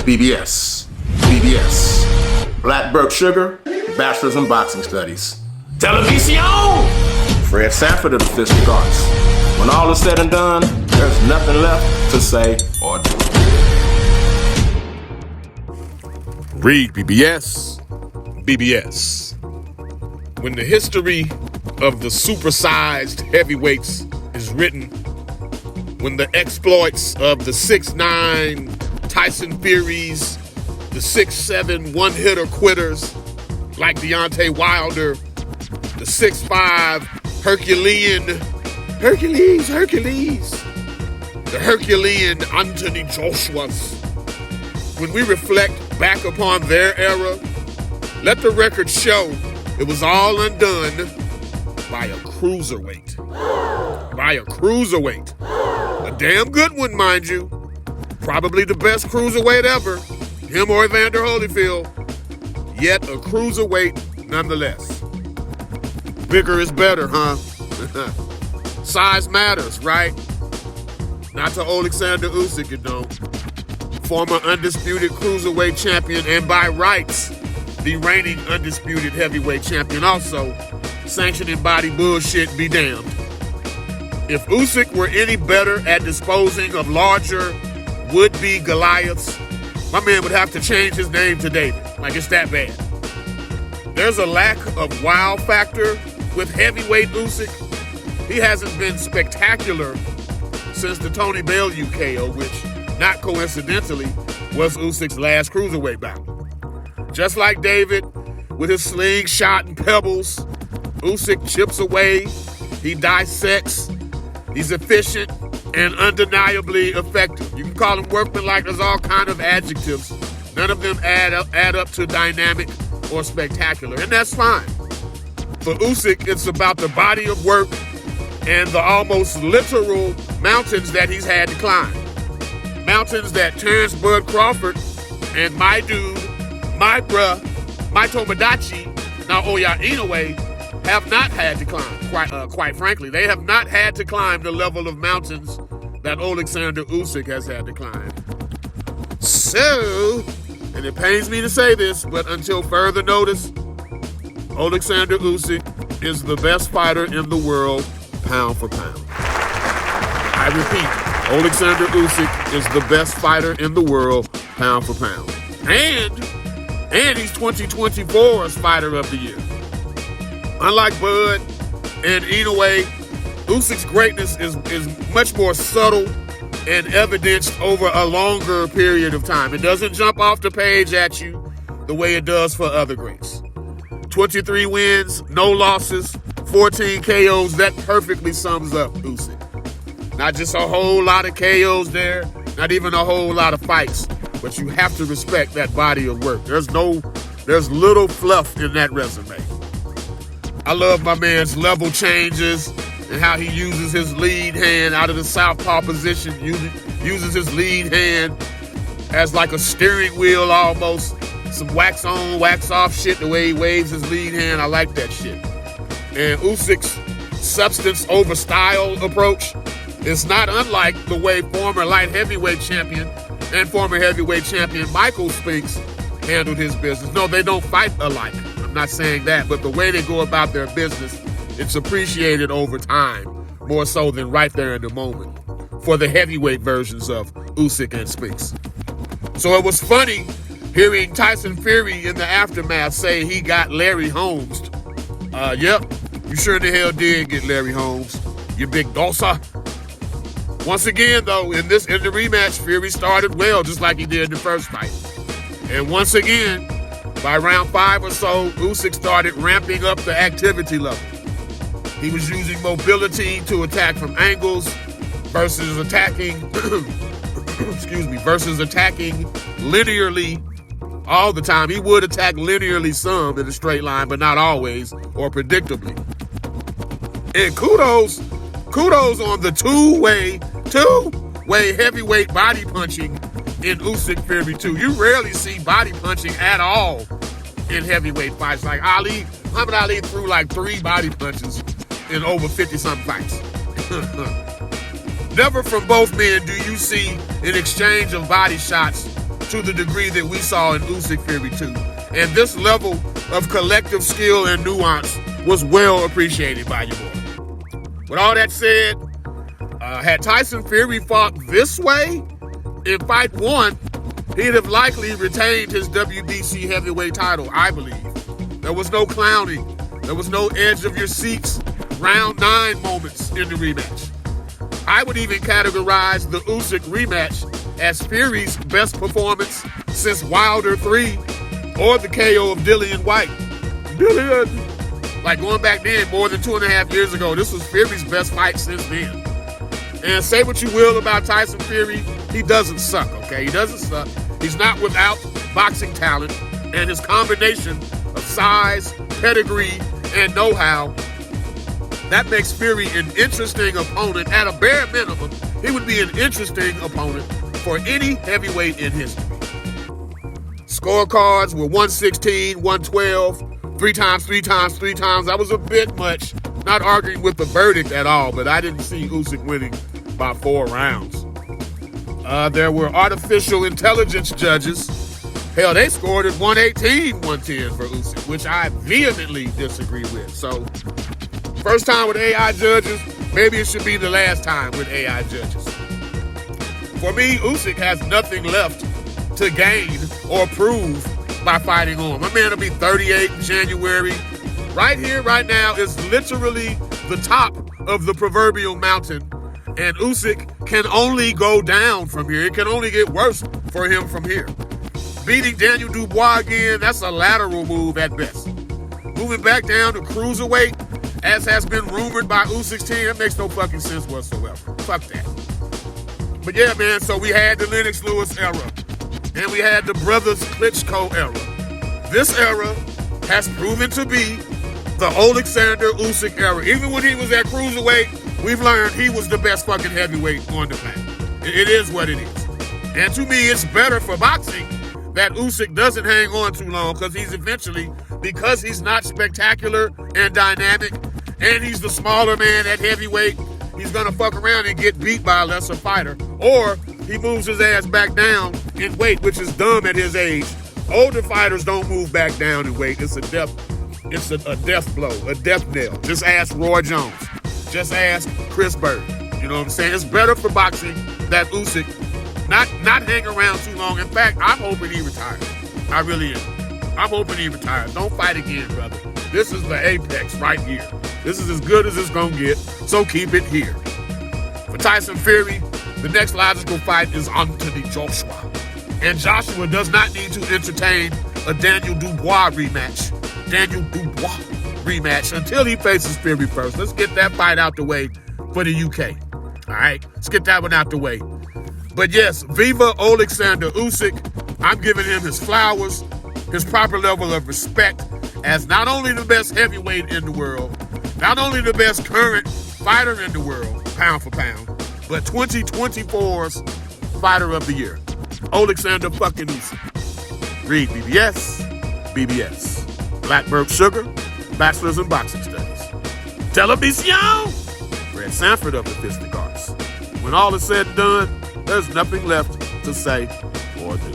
BBS. BBS. Blackberg Sugar, Bachelor's in Boxing Studies. Television! Fred Sanford of the Fistic Arts. When all is said and done, there's nothing left to say or do. REED-BBS. BBS. When the history of the supersized heavyweights is written, when the exploits of the 6'9" Tyson Furies, the 6'7" one-hitter quitters like DeontayWilder, the 6'5" Herculean, the Herculean AnthonyJoshuas. When we reflect back upon their era, let the record show it was all undone by a cruiserweight. A damn good one, mind you. Probably the best cruiserweight ever. Him or Evander Holyfield. Yet a cruiserweight nonetheless. Bigger is better, huh? Size matters, right? Not to Oleksandr Usyk, you don't. Former undisputed cruiserweight champion and by rights, the reigning undisputed heavyweight champion also. Sanctioning body bullshit be damned. If Usyk were any better at disposing of larger would-be Goliaths, my man would have to change his name to David. Like, it's that bad. There's a lack of wow factor with heavyweight Usyk. He hasn't been spectacular since the Tony Bellew KO, which, not coincidentally, was Usyk's last cruiserweight bout. Just like David, with his slingshot and pebbles, Usyk chips away, he dissects, he's efficient and undeniably effective. You can call him workmanlike, there's all kind of adjectives. None of them add up to dynamic or spectacular, and that's fine. For Usyk, it's about the body of work and the almost literal mountains that he's had to climb. Mountains that TerenceCrawford and my dude, my bruh, my Tomodachi, Naoya Inoue, have not had to climb. Quite frankly, they have not had to climb the level of mountains that Oleksandr Usyk has had to climb. So, and it pains me to say this, but until further notice, Oleksandr Usyk is the best fighter in the world, pound for pound. I repeat, Oleksandr Usyk is the best fighter in the world, pound for pound. And he's 2024's Fighter of the Year. Unlike Bud and Inoue, Usyk's greatness is much more subtle and evidenced over a longer period of time. It doesn't jump off the page at you the way it does for other greats. 23 wins, no losses, 14 KOs, that perfectly sums up Usyk. Not just a whole lot of KOs there, not even a whole lot of fights, but you have to respect that body of work. There's little fluff in that resume. I love my man's level changes and how he uses his lead hand out of the southpaw position, uses his lead hand as like a steering wheel almost. Some wax on, wax off shit, the way he waves his lead hand. I like that shit. And Usyk's substance over style approach is not unlike the way former light heavyweight champion and former heavyweight champion Michael Spinks handled his business. No, they don't fight alike. I'm not saying that, but the way they go about their business, it's appreciated over time, more so than right there in the moment, for the heavyweight versions of Usyk and Spinks. So it was funny hearing Tyson Fury in the aftermath say he got Larry Holmes. Yep, you sure the hell did get Larry Holmes, you big dosa. Once again, though, in the rematch, Fury started well, just like he did in the first fight. And once again, by round 5 or so, Usyk started ramping up the activity level. He was using mobility to attack from angles versus attacking, versus attacking linearly all the time. He would attack linearly some in a straight line, but not always or predictably. And kudos on the two-way heavyweight body punching in Usyk Fury 2. You rarely see body punching at all in heavyweight fights. Like Muhammad Ali threw like 3 body punches in over 50-something fights. Never from both men do you see an exchange of body shots to the degree that we saw in Usyk Fury 2. And this level of collective skill and nuance was well appreciated by you boy. With all that said, had Tyson Fury fought this way in fight 1, he'd have likely retained his WBC heavyweight title, I believe. There was no clowning. There was no edge of your seats, round 9 moments in the rematch. I would even categorize the Usyk rematch as Fury's best performance since Wilder 3 or the KO of DanaWhite. Like going back then, more than 2.5 years ago, this was Fury's best fight since then. And say what you will about Tyson Fury, he doesn't suck, okay? He doesn't suck. He's not without boxing talent, and his combination of size, pedigree, and know-how, that makes Fury an interesting opponent. At a bare minimum, he would be an interesting opponent for any heavyweight in history. Scorecards were 116, 112, 3 times, 3 times, 3 times. That was a bit much. Not arguing with the verdict at all, but I didn't see Usyk winning by 4 rounds. There were artificial intelligence judges. Hell, they scored at 118, 110 for Usyk, which I vehemently disagree with. So, first time with AI judges, maybe it should be the last time with AI judges. For me, Usyk has nothing left to gain or prove by fighting on. My man will be 38 in January. Right here, right now, is literally the top of the proverbial mountain. And Usyk can only go down from here. It can only get worse for him from here. Beating Daniel Dubois again, that's a lateral move at best. Moving back down to cruiserweight, as has been rumored by Usyk's team, that makes no fucking sense whatsoever. Fuck that. But yeah, man, so we had the Lennox Lewis era. And we had the Brothers Klitschko era. This era has proven to be the Oleksandr Usyk era. Even when he was at cruiserweight, we've learned he was the best fucking heavyweight on the planet. It is what it is. And to me, it's better for boxing that Usyk doesn't hang on too long because he's not spectacular and dynamic, and he's the smaller man at heavyweight, he's going to fuck around and get beat by a lesser fighter. Or he moves his ass back down in weight, which is dumb at his age. Older fighters don't move back down in weight. It's a death blow, a death knell. Just ask Roy Jones. Just ask Chris Bird. You know what I'm saying? It's better for boxing that Usyk not hang around too long. In fact, I'm hoping he retires. I really am. I'm hoping he retires. Don't fight again, brother. This is the apex right here. This is as good as it's going to get, so keep it here. For Tyson Fury, the next logical fight is AnthonyJoshua. And Joshua does not need to entertain a Daniel Dubois rematch until he faces Fury first. Let's get that fight out the way for the UK. All right? Let's get that one out the way. But yes, Viva Oleksandr Usyk. I'm giving him his flowers, his proper level of respect as not only the best heavyweight in the world, not only the best current fighter in the world, pound for pound, but 2024's Fighter of the Year. Oleksandr fucking Usyk. REED-BBS, BBS. Blackbird Sugar, Bachelor's in Boxing Studies. Television! Fred Sanford of the Fistic Arts. When all is said and done, there's nothing left to say or do.